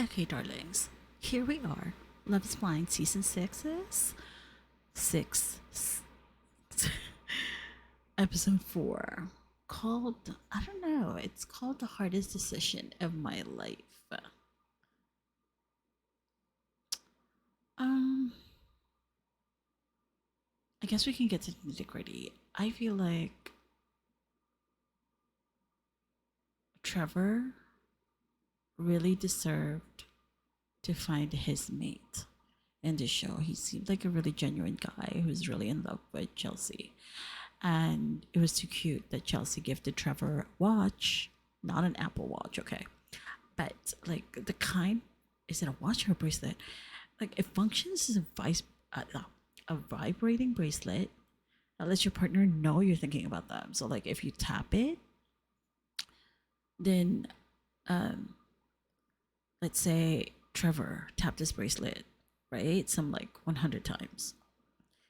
Okay, darlings, here we are. Love is Blind season 6, episode 4, called, I don't know, it's called The Hardest Decision of My Life. Um, I guess we can get to the nitty gritty. I feel like Trevor really deserved to find his mate in the show. He seemed like a really genuine guy who's really in love with Chelsea. And it was too cute that Chelsea gifted Trevor a watch, not an Apple Watch, okay? But like the kind, is it a watch or a bracelet? Like it functions as a vibrating bracelet that lets your partner know you're thinking about them. So like if you tap it, then let's say Trevor tapped his bracelet, right? Some like 100 times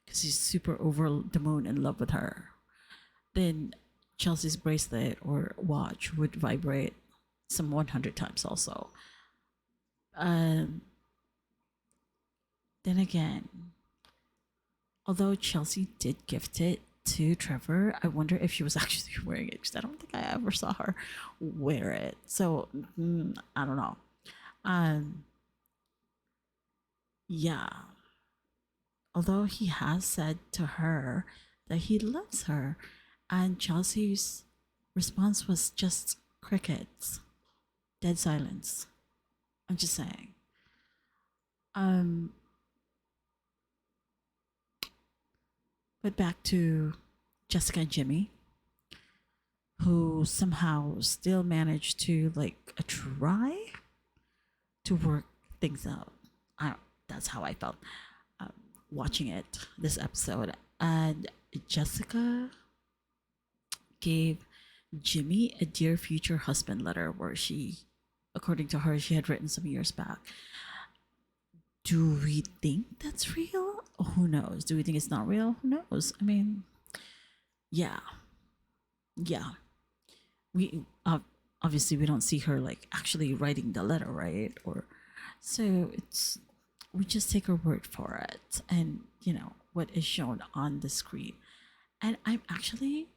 because he's super over the moon in love with her. Then Chelsea's bracelet or watch would vibrate some 100 times also. Um, then again, although Chelsea did gift it to Trevor, I wonder if she was actually wearing it because I don't think I ever saw her wear it. So I don't know. Um, yeah. Although he has said to her that he loves her, and Chelsea's response was just crickets, dead silence. I'm just saying. Um, but back to Jessica and Jimmy, who somehow still managed to like try to work things out. That's how I felt watching it this episode. And Jessica gave Jimmy a dear future husband letter where she, according to her, she had written some years back. Do we think that's real? Who knows? Do we think it's not real? Who knows? I mean, yeah, yeah. We obviously we don't see her like actually writing the letter, right? Or so it's we just take her word for it, and you know what is shown on the screen. And I'm actually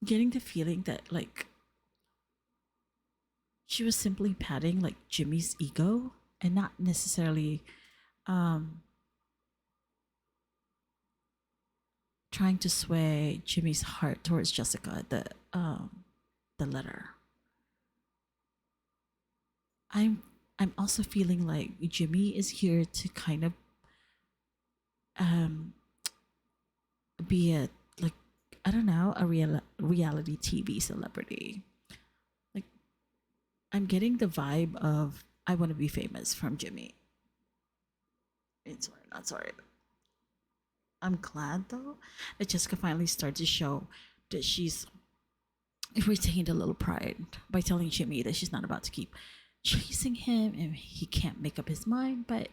getting the feeling that like she was simply patting like Jimmy's ego and not necessarily trying to sway Jimmy's heart towards Jessica. The letter. I'm also feeling like Jimmy is here to kind of um be a like I don't know a reality TV celebrity. Like I'm getting the vibe of I want to be famous from Jimmy. It's sorry, not sorry. I'm glad though that Jessica finally started to show that she's retained a little pride by telling Jimmy that she's not about to keep chasing him and he can't make up his mind. But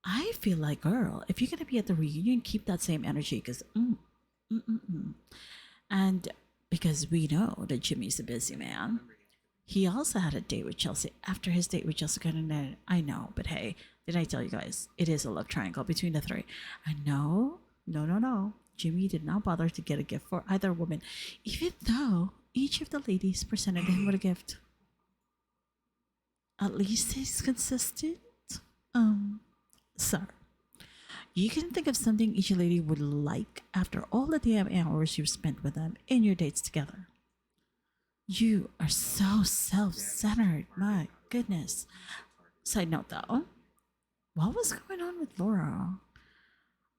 I feel like, girl, if you're gonna be at the reunion, keep that same energy because and because we know that Jimmy's a busy man. He also had a date with Chelsea after his date with Jessica, and then I know, but hey, did I tell you guys it is a love triangle between the three? I know, no. Jimmy did not bother to get a gift for either woman, even though each of the ladies presented him with a gift. At least he's consistent. Sir, you can think of something each lady would like after all the damn hours you've spent with them in your dates together. You are so self-centered. My goodness. Side note though, what was going on with Laura?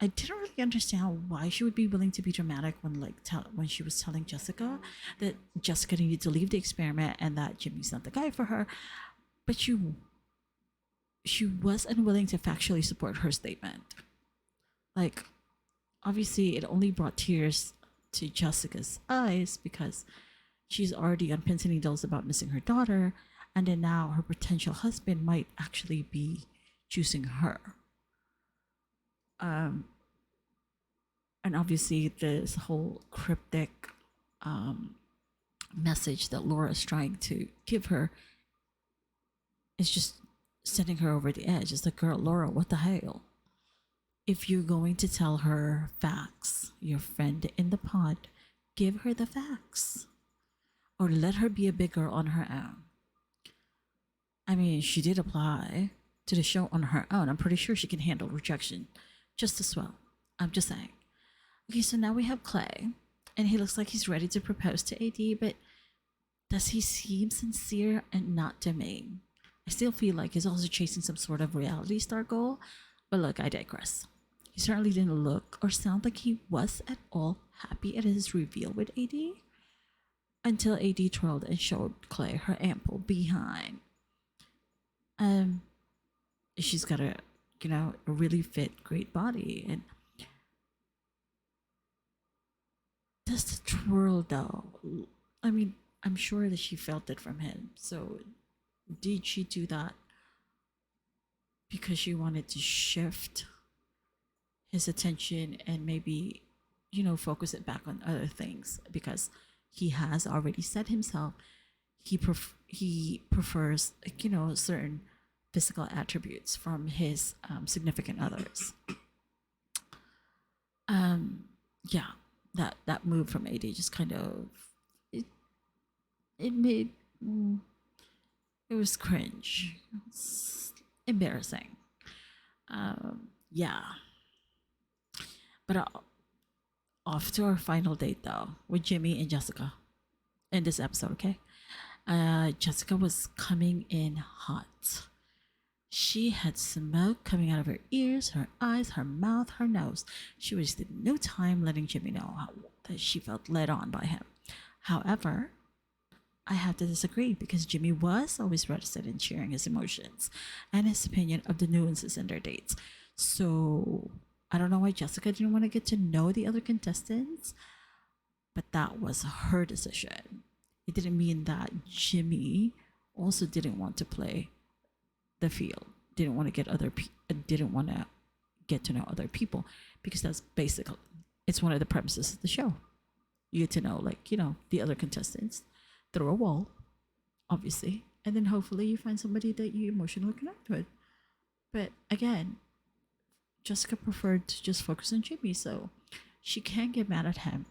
I didn't really understand why she would be willing to be dramatic when when she was telling Jessica that Jessica needed to leave the experiment and that Jimmy's not the guy for her. But she was unwilling to factually support her statement. Like obviously it only brought tears to Jessica's eyes because she's already on pins and needles about missing her daughter, and then now her potential husband might actually be choosing her. And obviously this whole cryptic message that Laura is trying to give her is just sending her over the edge. It's like, girl, Laura, what the hell? If you're going to tell her facts, your friend in the pod, give her the facts. Or let her be a big girl on her own. I mean, she did apply to the show on her own. I'm pretty sure she can handle rejection just as well. I'm just saying. Okay, so now we have Clay, and he looks like he's ready to propose to AD, but does he seem sincere and not demean? I still feel like he's also chasing some sort of reality star goal, but look, I digress. He certainly didn't look or sound like he was at all happy at his reveal with AD until AD twirled and showed Clay her ample behind. She's got a a really fit, great body, and does the twirl though? I mean, I'm sure that she felt it from him. So, did she do that because she wanted to shift his attention and maybe, focus it back on other things? Because he has already said himself he prefers certain physical attributes from his significant others. Yeah, that move from AD just kind of it made it was cringe. It's embarrassing. Yeah, but off to our final date though with Jimmy and Jessica in this episode. Okay, Jessica was coming in hot. She had smoke coming out of her ears, her eyes, her mouth, her nose. She wasted no time letting Jimmy know that she felt led on by him. However, I have to disagree because Jimmy was always reticent in sharing his emotions and his opinion of the nuances in their dates. So I don't know why Jessica didn't want to get to know the other contestants, but that was her decision. It didn't mean that Jimmy also didn't want to play the field, didn't want to didn't want to get to know other people, because that's basically it's one of the premises of the show. You get to know the other contestants through a wall, obviously, and then hopefully you find somebody that you emotionally connect with. But again, Jessica preferred to just focus on Jimmy, so she can't get mad at him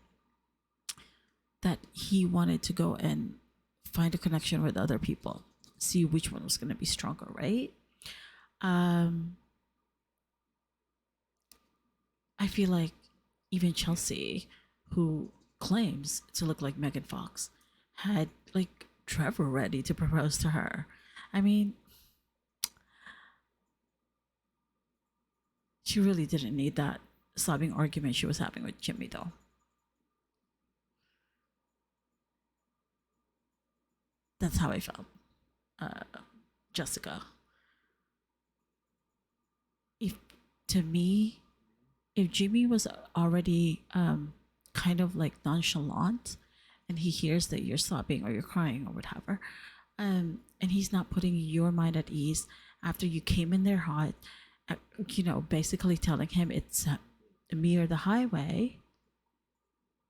that he wanted to go and find a connection with other people, see which one was going to be stronger, right? I feel like even Chelsea, who claims to look like Megan Fox, had Trevor ready to propose to her. I mean, she really didn't need that sobbing argument she was having with Jimmy, though. That's how I felt. Jessica. If to me, if Jimmy was already kind of nonchalant, and he hears that you're sobbing or you're crying or whatever, and he's not putting your mind at ease after you came in there hot, basically telling him it's me or the highway,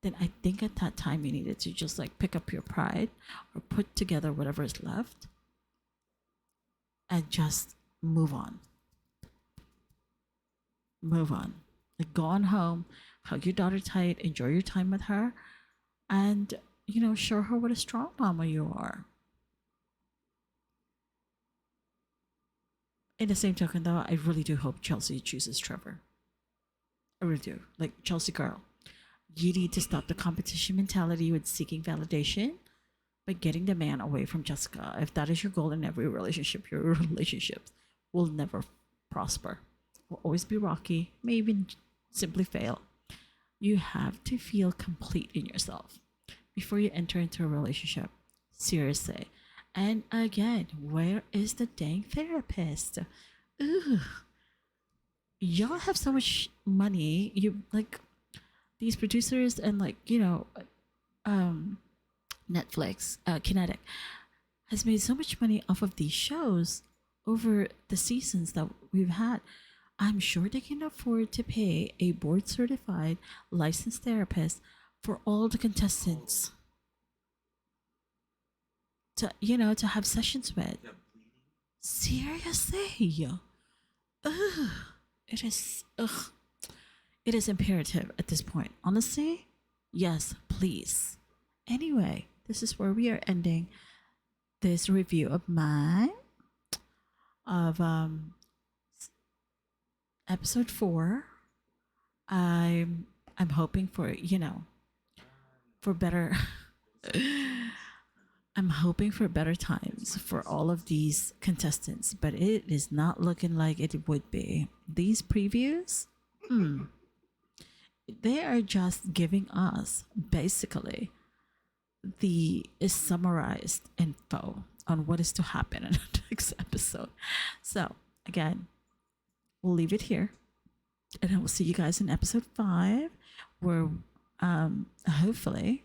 then I think at that time you needed to just pick up your pride or put together whatever is left and just move on. Move on. Go on home, hug your daughter tight, enjoy your time with her, and show her what a strong mama you are. In the same token, though, I really do hope Chelsea chooses Trevor. I really do. Chelsea girl, you need to stop the competition mentality with seeking validation by getting the man away from Jessica. If that is your goal in every relationship, your relationships will never prosper. Will always be rocky, may even simply fail. You have to feel complete in yourself before you enter into a relationship. Seriously. And again, where is the dang therapist? Ugh. Y'all have so much money. You these producers and Netflix, Kinetic has made so much money off of these shows over the seasons that we've had. I'm sure they can afford to pay a board certified licensed therapist for all the contestants to have sessions with. Seriously? Ugh. It is. Ugh. It is imperative at this point. Honestly, yes, please. Anyway, this is where we are ending this review of mine of episode 4. I'm hoping for, for better I'm hoping for better times for all of these contestants, but it is not looking like it would be. These previews, they are just giving us basically the summarized info on what is to happen in the next episode. So again, we'll leave it here, and I will see you guys in episode 5, where hopefully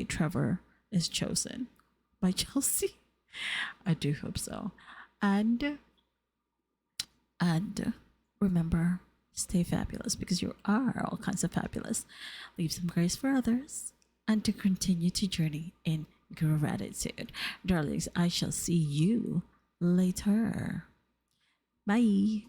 Trevor is chosen by Chelsea. I do hope so. And remember, stay fabulous, because you are all kinds of fabulous. Leave some grace for others, and to continue to journey in gratitude. Darlings, I shall see you later. Bye.